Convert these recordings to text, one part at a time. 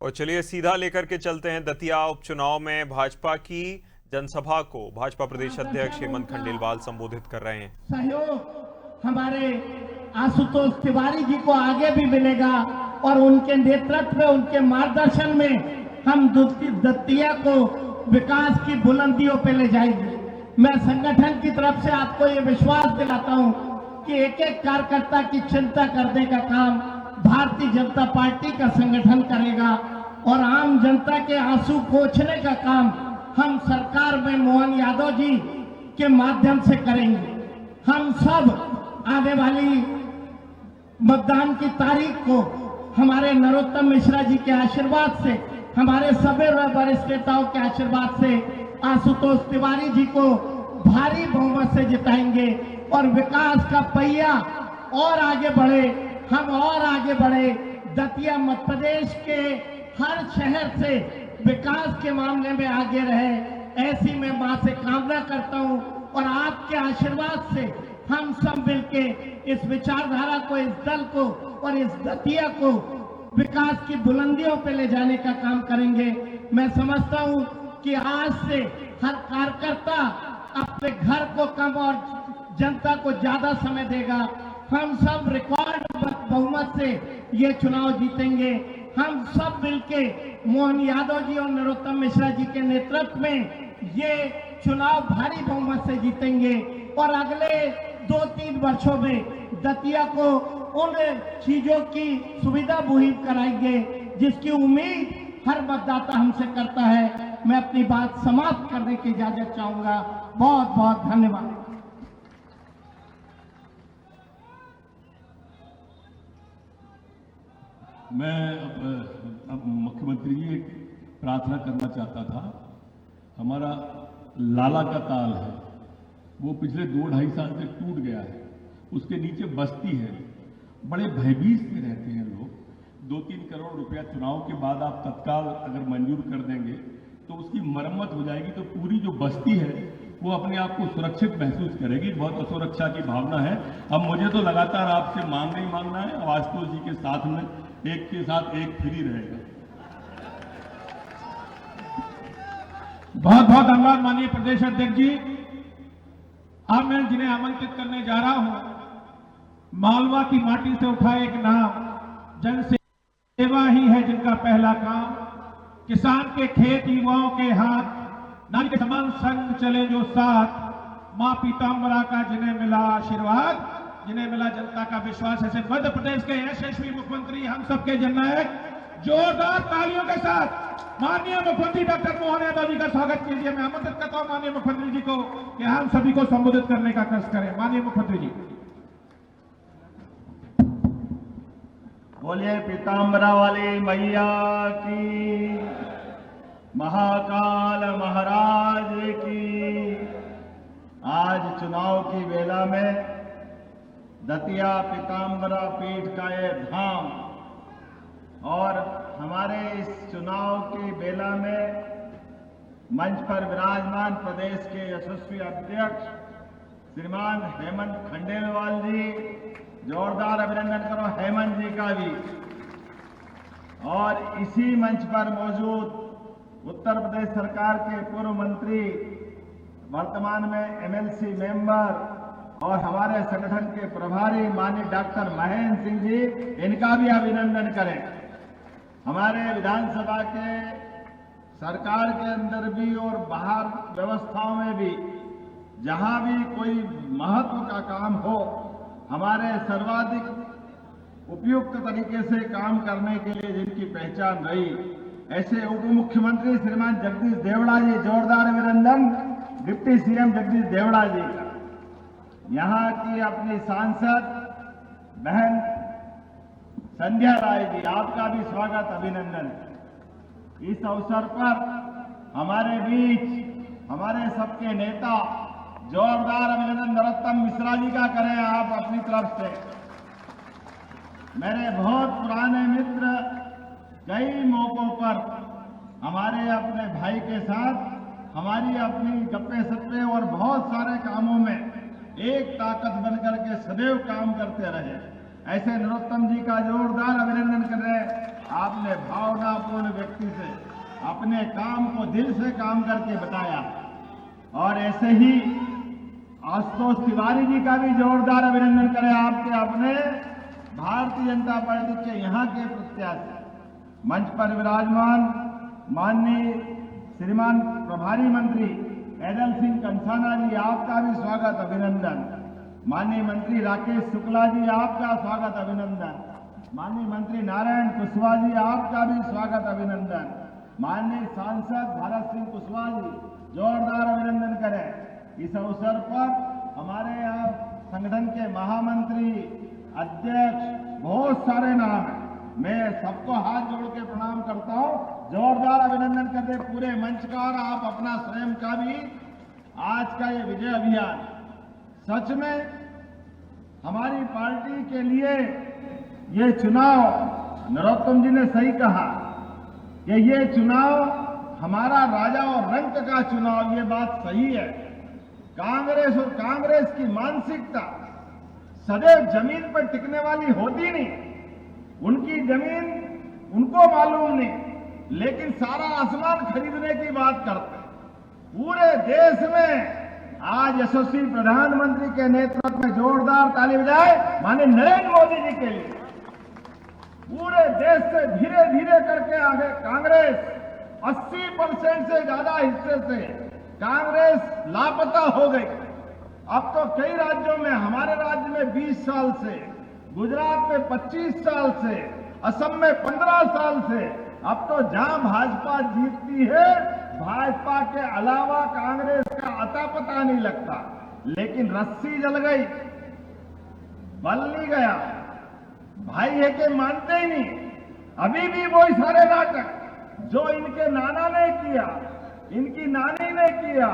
और चलिए सीधा लेकर के चलते हैं दतिया उपचुनाव में भाजपा की जनसभा को भाजपा प्रदेश अध्यक्ष हेमंत खंडेलवाल संबोधित कर रहे हैं। सहयोग हमारे आशुतोष तिवारी जी को आगे भी मिलेगा और उनके नेतृत्व में, उनके मार्गदर्शन में हम दतिया को विकास की बुलंदियों पे ले जाएंगे। मैं संगठन की तरफ से आपको ये विश्वास दिलाता हूं कि एक एक कार्यकर्ता की चिंता करने का काम भारतीय जनता पार्टी का संगठन करेगा और आम जनता के आंसू पोंछने का काम हम सरकार में मोहन यादव जी के माध्यम से करेंगे। हम सब आने वाली मतदान की तारीख को हमारे नरोत्तम मिश्रा जी के आशीर्वाद से, हमारे सभी वरिष्ठ नेताओं के आशीर्वाद से आशुतोष तिवारी जी को भारी बहुमत से जिताएंगे और विकास का पहिया और आगे बढ़े, हम और आगे बढ़े। दतिया मध्य प्रदेश के हर शहर से विकास के मामले में आगे रहे, ऐसी मैं मां से कामना करता हूं और आपके आशीर्वाद से हम सब मिलके इस विचारधारा को, इस दल को और इस दतिया को विकास की बुलंदियों पे ले जाने का काम करेंगे। मैं समझता हूं कि आज से हर कार्यकर्ता अपने घर को कम और जनता को ज्यादा समय देगा। हम सब रिकॉर्ड बहुमत से ये चुनाव जीतेंगे। हम सब मिलके मोहन यादव जी और नरोत्तम मिश्रा जी के नेतृत्व में ये चुनाव भारी बहुमत से जीतेंगे और अगले 2-3 वर्षों में दतिया को उन चीजों की सुविधा मुहैया कराएंगे जिसकी उम्मीद हर मतदाता हमसे करता है। मैं अपनी बात समाप्त करने की इजाजत चाहूंगा। बहुत बहुत धन्यवाद। मैं अब मुख्यमंत्री जी एक प्रार्थना करना चाहता था। हमारा लाला का ताल है, वो पिछले 2-2.5 साल से टूट गया है। उसके नीचे बस्ती है, बड़े भयभीत में रहते हैं लोग। 2-3 करोड़ रुपया चुनाव के बाद आप तत्काल अगर मंजूर कर देंगे तो उसकी मरम्मत हो जाएगी, तो पूरी जो बस्ती है वो अपने आप को सुरक्षित महसूस करेगी। बहुत असुरक्षा की भावना है। अब मुझे तो लगातार आपसे मांगना ही मांगना है। आशुतोष जी के साथ में एक के साथ एक फ्री रहेगा। बहुत बहुत धन्यवाद माननीय प्रदेश अध्यक्ष जी। अब मैं जिन्हें आमंत्रित करने जा रहा हूं, मालवा की माटी से उठा एक नाम, जन सेवा ही है जिनका पहला काम। किसान के खेत, युवाओं के हाथ, नारी के समान संग चले जो साथ। मां पीताम्बरा का जिन्हें मिला आशीर्वाद, जिन्हें मिला जनता का विश्वास। ऐसे मध्य प्रदेश के यशस्वी मुख्यमंत्री, हम सबके जननायक, जोरदार तालियों के साथ माननीय मुख्यमंत्री डॉक्टर मोहन यादव जी का स्वागत कीजिए। मैं आमंत्रित करता हूं माननीय मुख्यमंत्री जी को कि हम सभी को संबोधित करने का कष्ट करें। माननीय मुख्यमंत्री जी। बोलिए पीताम्बरा वाली मैया की, महाकाल महाराज की। आज चुनाव की वेला में दतिया पीताम्बरा पीठ का ये धाम और हमारे इस चुनाव की बेला में मंच पर विराजमान प्रदेश के यशस्वी अध्यक्ष श्रीमान हेमंत खंडेलवाल जी, जोरदार अभिनंदन करो हेमंत जी का भी। और इसी मंच पर मौजूद उत्तर प्रदेश सरकार के पूर्व मंत्री, वर्तमान में एमएलसी मेंबर और हमारे संगठन के प्रभारी माननीय डॉक्टर महेंद्र सिंह जी, इनका भी अभिनंदन करें। हमारे विधानसभा के सरकार के अंदर भी और बाहर व्यवस्थाओं में भी जहां भी कोई महत्व का काम हो, हमारे सर्वाधिक उपयुक्त तरीके से काम करने के लिए जिनकी पहचान रही, ऐसे उप मुख्यमंत्री श्रीमान जगदीश देवड़ा जी, जोरदार अभिनंदन डिप्टी सीएम जगदीश देवड़ा जी का। यहां की अपनी सांसद बहन संध्या राय जी, आपका भी स्वागत अभिनंदन। इस अवसर पर हमारे बीच हमारे सबके नेता, जोरदार अभिनंदन नरोत्तम मिश्रा जी का करें आप अपनी तरफ से। मेरे बहुत पुराने मित्र, कई मौकों पर हमारे अपने भाई के साथ हमारी अपनी गप्पे सप्पे और बहुत सारे कामों में एक ताकत बनकर के सदैव काम करते रहे। ऐसे नरोत्तम जी का जोरदार अभिनंदन कर रहे हैं। आपने भावनापूर्ण व्यक्ति से अपने काम को दिल से काम करके बताया। और ऐसे ही आशुतोष तिवारी जी का भी जोरदार अभिनंदन करें, आपके अपने भारतीय जनता पार्टी के यहाँ के प्रत्याशी मंच पर विराजमान माननीय श्रीमान प्रभारी मंत्री एडल सिंह कंसाना जी, आपका भी स्वागत अभिनंदन। माननीय मंत्री राकेश शुक्ला जी, आपका स्वागत अभिनंदन। माननीय मंत्री नारायण कुशवाहा जी, आपका भी स्वागत अभिनंदन। माननीय सांसद भारत सिंह कुशवाहा जी, जोरदार अभिनंदन करें। इस अवसर पर हमारे यहाँ संगठन के महामंत्री, अध्यक्ष, बहुत सारे नाम हैं। मैं सबको हाथ जोड़ के प्रणाम करता हूं, जोरदार अभिनंदन करते पूरे मंच का और आप अपना स्वयं का भी। आज का ये विजय अभियान सच में हमारी पार्टी के लिए ये चुनाव, नरोत्तम जी ने सही कहा कि ये चुनाव हमारा राजा और रंक का चुनाव, ये बात सही है। कांग्रेस और कांग्रेस की मानसिकता सदैव जमीन पर टिकने वाली होती नहीं, उनकी जमीन उनको मालूम नहीं, लेकिन सारा आसमान खरीदने की बात करते हैं। पूरे देश में आज यशस्वी प्रधानमंत्री के नेतृत्व में जोरदार ताली बजाए माननीय नरेंद्र मोदी जी के लिए। पूरे देश से धीरे धीरे करके आगे कांग्रेस 80% से ज्यादा हिस्से से कांग्रेस लापता हो गई। अब तो कई राज्यों में, हमारे राज्य में 20 साल से, गुजरात में 25 साल से, असम में 15 साल से, अब तो जहां भाजपा जीतती है भाजपा के अलावा कांग्रेस का अता पता नहीं लगता। लेकिन रस्सी जल गई, बल नहीं गया, भाई है के मानते ही नहीं। अभी भी वही सारे नाटक जो इनके नाना ने किया, इनकी नानी ने किया,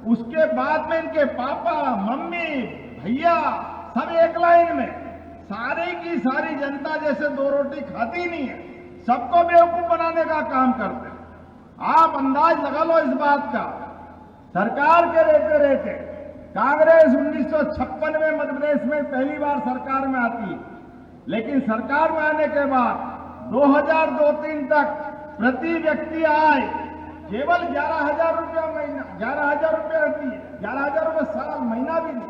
उसके बाद में इनके पापा, मम्मी, भैया सब एक लाइन में, सारी की सारी जनता जैसे दो रोटी खाती नहीं है, सबको बेवकूफ बनाने का काम करते हैं। आप अंदाज लगा लो इस बात का। सरकार के रहते रहते कांग्रेस 1956 में मध्य प्रदेश में पहली बार सरकार में आती है, लेकिन सरकार में आने के बाद 2002-03 तक प्रति व्यक्ति आय केवल 11,000 रुपया महीना, 11,000 रुपये रहती है, 11,000 रुपये साल, महीना भी नहीं,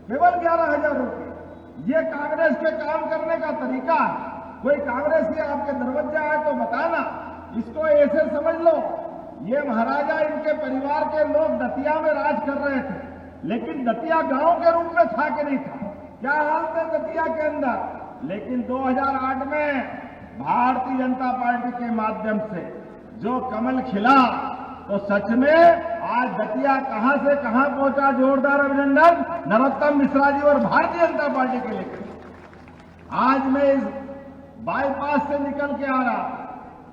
केवल 11,000 रुपये। ये कांग्रेस के काम करने का तरीका है। कोई कांग्रेस के आपके दरवाजे आए तो बताना, इसको ऐसे समझ लो ये महाराजा, इनके परिवार के लोग दतिया में राज कर रहे थे, लेकिन दतिया गांव के रूप में था कि नहीं था, क्या हाल थे दतिया के अंदर। लेकिन 2008 में भारतीय जनता पार्टी के माध्यम से जो कमल खिला, तो सच में आज दतिया कहां से कहां पहुंचा। जोरदार अभिनंदन नरोत्तम मिश्रा जी और भारतीय जनता पार्टी के लिए। आज मैं इस बाईपास से निकल के आ रहा,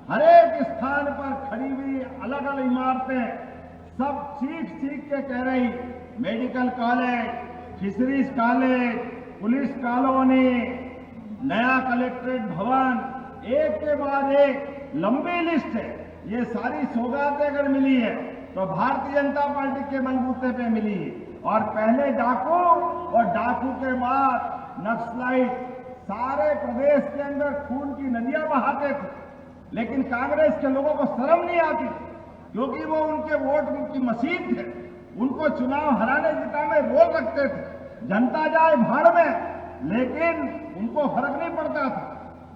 हर एक स्थान पर खड़ी हुई अलग अलग इमारतें सब चीख चीख के कह रही, medical college, fisheries college, police colony, नया कलेक्ट्रेट भवन, एक के बाद एक लंबी लिस्ट है। ये सारी सौगातें अगर मिली है तो भारतीय जनता पार्टी के बलबूते पे मिली है। और पहले डाकू और डाकू के बाद नक्सलाइट सारे प्रदेश के अंदर खून की नदियां बहाते थे, लेकिन कांग्रेस के लोगों को शर्म नहीं आती, क्योंकि वो उनके वोट की मशीन थे, उनको चुनाव हराने जिताने रोक रखते थे। जनता जाए भाड़ में, लेकिन उनको फर्क नहीं पड़ता था।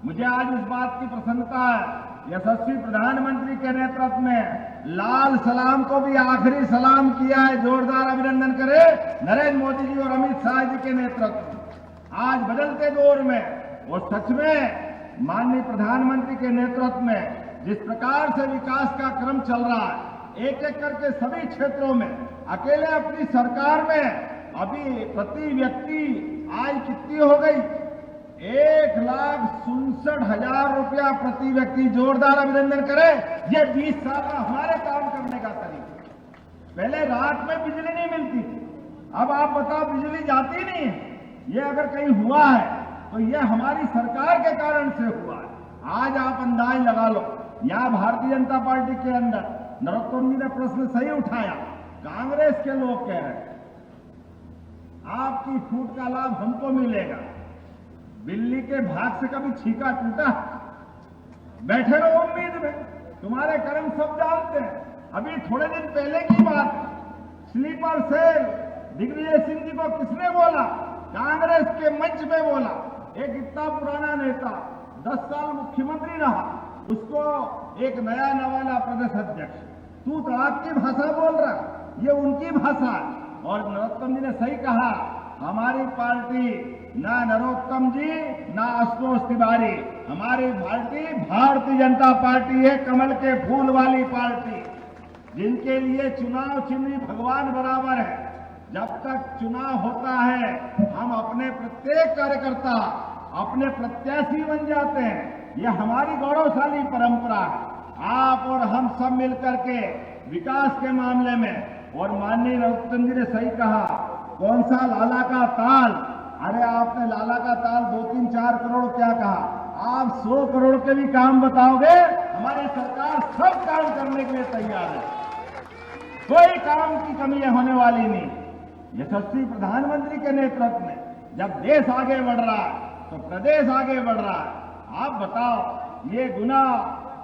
मुझे आज इस बात की प्रसन्नता है, यशस्वी प्रधानमंत्री के नेतृत्व में लाल सलाम को भी आखिरी सलाम किया है। जोरदार अभिनंदन करें नरेंद्र मोदी जी और अमित शाह जी के नेतृत्व में। आज बदलते दौर में वो सच में माननीय प्रधानमंत्री के नेतृत्व में जिस प्रकार से विकास का क्रम चल रहा है, एक एक करके सभी क्षेत्रों में, अकेले अपनी सरकार में अभी प्रति व्यक्ति आय कितनी हो गई, 1,67,000 रुपया प्रति व्यक्ति। जोरदार अभिनंदन करें। ये 20 साल का हमारे काम करने का तरीका। पहले रात में बिजली नहीं मिलती थी, अब आप बताओ बिजली जाती नहीं है। ये अगर कहीं हुआ है तो ये हमारी सरकार के कारण से हुआ है। आज आप अंदाज लगा लो, यहां भारतीय जनता पार्टी के अंदर नरोत्तम जी ने प्रश्न सही उठाया, कांग्रेस के लोग कह रहे हैं आपकी फूट का लाभ हमको मिलेगा। बिल्ली के भाग से कभी छीका टूटा? बैठे रहो उम्मीद में, तुम्हारे कर्म सब जानते हैं। अभी थोड़े दिन पहले की बात है, स्लीपर सेल दिग्विजय सिंह जी को किसने बोला? कांग्रेस के मंच में बोला। एक इतना पुराना नेता 10 साल मुख्यमंत्री रहा, उसको एक नया नवाला प्रदेश अध्यक्ष तू तड़ाक की भाषा बोल रहा, ये उनकी भाषा है। और नरोत्तम जी ने सही कहा, हमारी पार्टी ना नरोत्तम जी ना आशुतोष तिवारी, हमारी पार्टी भारतीय जनता पार्टी है, कमल के फूल वाली पार्टी, जिनके लिए चुनाव चिन्ह भगवान बराबर है। जब तक चुनाव होता है हम अपने प्रत्येक कार्यकर्ता अपने प्रत्याशी बन जाते हैं। यह हमारी गौरवशाली परंपरा है। आप और हम सब मिलकर के विकास के मामले में, और माननीय नरोत्तम जी ने सही कहा, कौन सा लाला का ताल, अरे आपने लाला का ताल 2, 3, 4 करोड़ क्या कहा, आप 100 करोड़ के भी काम बताओगे, हमारी सरकार सब काम करने के लिए तैयार है, कोई काम की कमी होने वाली नहीं। यशस्वी प्रधानमंत्री के नेतृत्व में जब देश आगे बढ़ रहा है तो प्रदेश आगे बढ़ रहा है। आप बताओ, ये गुना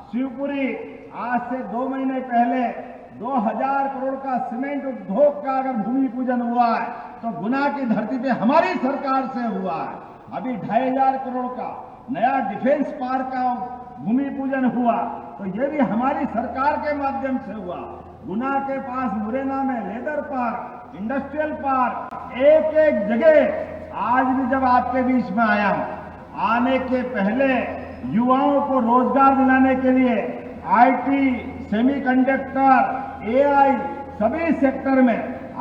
शिवपुरी आज से 2 महीने पहले 2000 करोड़ का सीमेंट उद्योग का अगर भूमि पूजन हुआ है तो गुना की धरती पे हमारी सरकार से हुआ है। अभी 2500 करोड़ का नया डिफेंस पार्क का भूमि पूजन हुआ तो ये भी हमारी सरकार के माध्यम से हुआ। गुना के पास मुरैना में लेदर पार्क, इंडस्ट्रियल पार्क, एक एक जगह आज भी जब आपके बीच में आया हूं, आने के पहले युवाओं को रोजगार दिलाने के लिए आईटी, सेमीकंडक्टर, एआई सभी सेक्टर में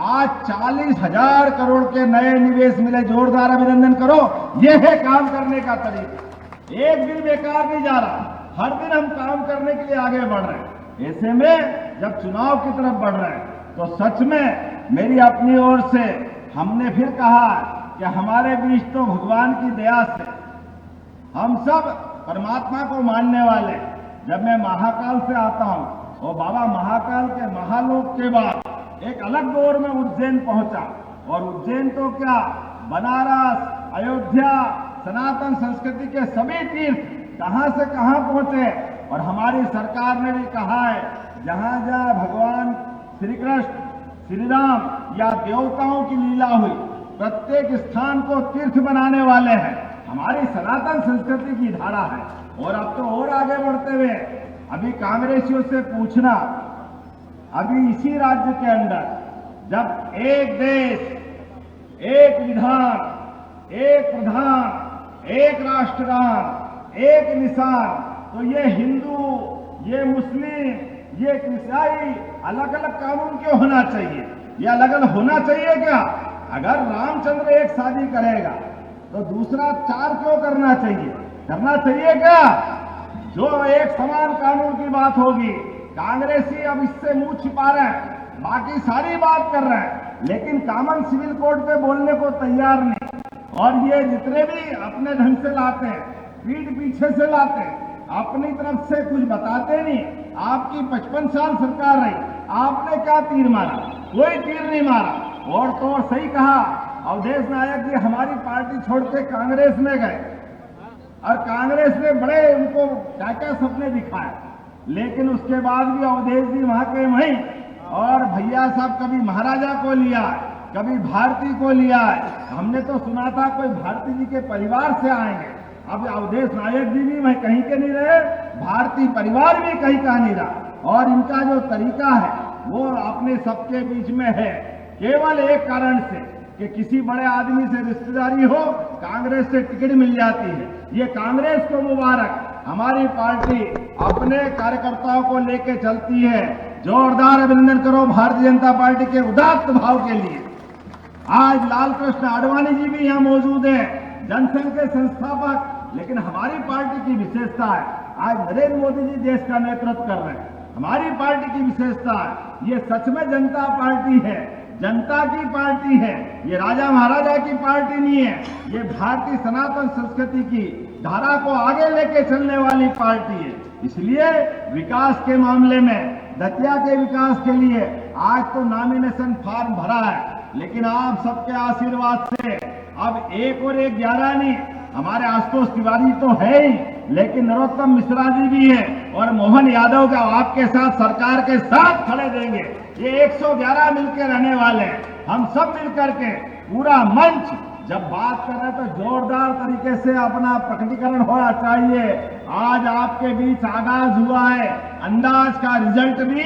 आज 40,000 करोड़ के नए निवेश मिले। जोरदार अभिनंदन करो। यह है काम करने का तरीका। एक दिन बेकार नहीं जा रहा, हर दिन हम काम करने के लिए आगे बढ़ रहे हैं। ऐसे में जब चुनाव की तरफ बढ़ रहे हैं तो सच में मेरी अपनी ओर से हमने फिर कहा कि हमारे बीच तो भगवान की दया से हम सब परमात्मा को मानने वाले। जब मैं महाकाल से आता हूं और बाबा महाकाल के महालोक के बाद एक अलग दौर में उज्जैन पहुंचा, और उज्जैन तो क्या, बनारस, अयोध्या, सनातन संस्कृति के सभी तीर्थ कहां से कहां पहुंचे। और हमारी सरकार ने भी कहा है, जहां जहां भगवान श्री कृष्ण, श्री राम या देवताओं की लीला हुई, प्रत्येक स्थान को तीर्थ बनाने वाले हैं। हमारी सनातन संस्कृति की धारा है। और अब तो और आगे बढ़ते हुए अभी कांग्रेसियों से पूछना, अभी इसी राज्य के अंदर जब एक देश, एक विधान, एक प्रधान, एक राष्ट्रगान, एक निशान, तो ये हिंदू, ये मुस्लिम, ये ईसाई अलग अलग कानून क्यों होना चाहिए? ये अलग अलग होना चाहिए क्या? अगर रामचंद्र एक शादी करेगा तो दूसरा 4 क्यों करना चाहिए? करना चाहिए क्या? जो एक समान कानून की बात होगी। कांग्रेसी अब इससे मुंह छिपा रहे हैं, बाकी सारी बात कर रहे हैं, लेकिन कॉमन सिविल कोड पे बोलने को तैयार नहीं। और ये जितने भी अपने ढंग से लाते हैं, पीठ पीछे से लाते हैं, अपनी तरफ से कुछ बताते नहीं। आपकी 55 साल सरकार रही, आपने क्या तीर मारा? कोई तीर नहीं मारा। और तो और सही कहा अवधेश नायक जी, हमारी पार्टी छोड़ के कांग्रेस में गए और कांग्रेस ने बड़े उनको क्या क्या सपने दिखाए, लेकिन उसके बाद भी अवधेश जी वहां के वहीं। और भैया साहब कभी महाराजा को लिया, कभी भारती को लिया। हमने तो सुना था कोई भारती जी के परिवार से आएंगे, अब अवधेश नायक जी भी वहीं कहीं के नहीं रहे, भारतीय परिवार भी कहीं का नहीं रहा। और इनका जो तरीका है वो अपने सबके बीच में है, केवल एक कारण से कि किसी बड़े आदमी से रिश्तेदारी हो, कांग्रेस से टिकट मिल जाती है। ये कांग्रेस को मुबारक। हमारी पार्टी अपने कार्यकर्ताओं को लेके चलती है। जोरदार अभिनंदन करो भारतीय जनता पार्टी के उदात्त भाव के लिए। आज लाल कृष्ण आडवाणी जी भी यहाँ मौजूद हैं, जनसंघ के संस्थापक। लेकिन हमारी पार्टी की विशेषता है, आज नरेंद्र मोदी जी देश का नेतृत्व कर रहे हैं। हमारी पार्टी की विशेषता है, ये सच में जनता पार्टी है, जनता की पार्टी है। ये राजा महाराजा की पार्टी नहीं है, ये भारतीय सनातन संस्कृति की धारा को आगे लेके चलने वाली पार्टी है। इसलिए विकास के मामले में, दतिया के विकास के लिए आज तो नॉमिनेशन फॉर्म भरा है, लेकिन आप सबके आशीर्वाद से अब 1 और 1 11 नहीं, हमारे आशुतोष तिवारी तो है ही, लेकिन नरोत्तम मिश्रा जी भी है और मोहन यादव का आपके साथ सरकार के साथ खड़े देंगे। ये 111 मिलकर रहने वाले हैं। हम सब मिलकर के पूरा मंच जब बात कर रहे हैं तो जोरदार तरीके से अपना प्रकटीकरण होना चाहिए। आज आपके बीच आगाज हुआ है, अंदाज का रिजल्ट भी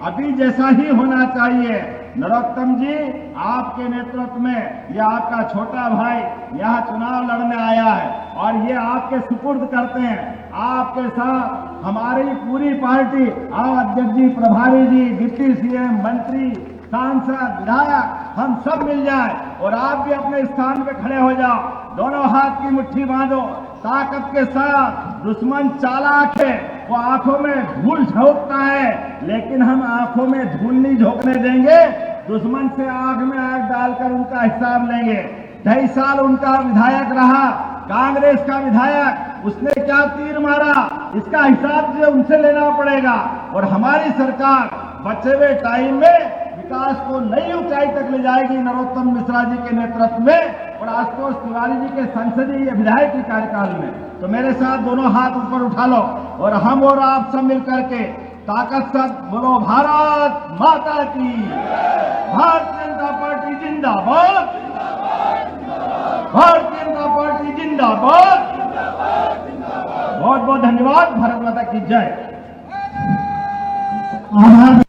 अभी जैसा ही होना चाहिए। नरोत्तम जी, आपके नेतृत्व में यह आपका छोटा भाई यहाँ चुनाव लड़ने आया है और ये आपके सुपुर्द करते हैं। आपके साथ हमारी पूरी पार्टी, आप अध्यक्ष जी, प्रभारी जी, डिप्टी सीएम, मंत्री, सांसद, विधायक, हम सब मिल जाए और आप भी अपने स्थान पे खड़े हो जाओ। दोनों हाथ की मुट्ठी बांधो ताकत के साथ। दुश्मन चालाक है, वो आंखों में धूल झोंकता है, लेकिन हम आंखों में धूल नहीं झोंकने देंगे। दुश्मन से आंख में आंख डालकर उनका हिसाब लेंगे। 2.5 साल उनका विधायक रहा, कांग्रेस का विधायक, उसने क्या तीर मारा, इसका हिसाब जो उनसे लेना पड़ेगा। और हमारी सरकार बचे हुए टाइम में विकास को नई ऊंचाई तक ले जाएगी नरोत्तम मिश्रा जी के नेतृत्व में और आशुतोष तिवारी जी के संसदीय विधायकी कार्यकाल में। तो मेरे साथ दोनों हाथ ऊपर उठा लो और हम और आप सब मिलकर के ताकत से बोलो, भारत माता की, भारतीय जनता पार्टी जिंदाबाद, भारतीय जनता पार्टी जिंदाबाद। बहुत बहुत धन्यवाद। भारत माता की जय। आभार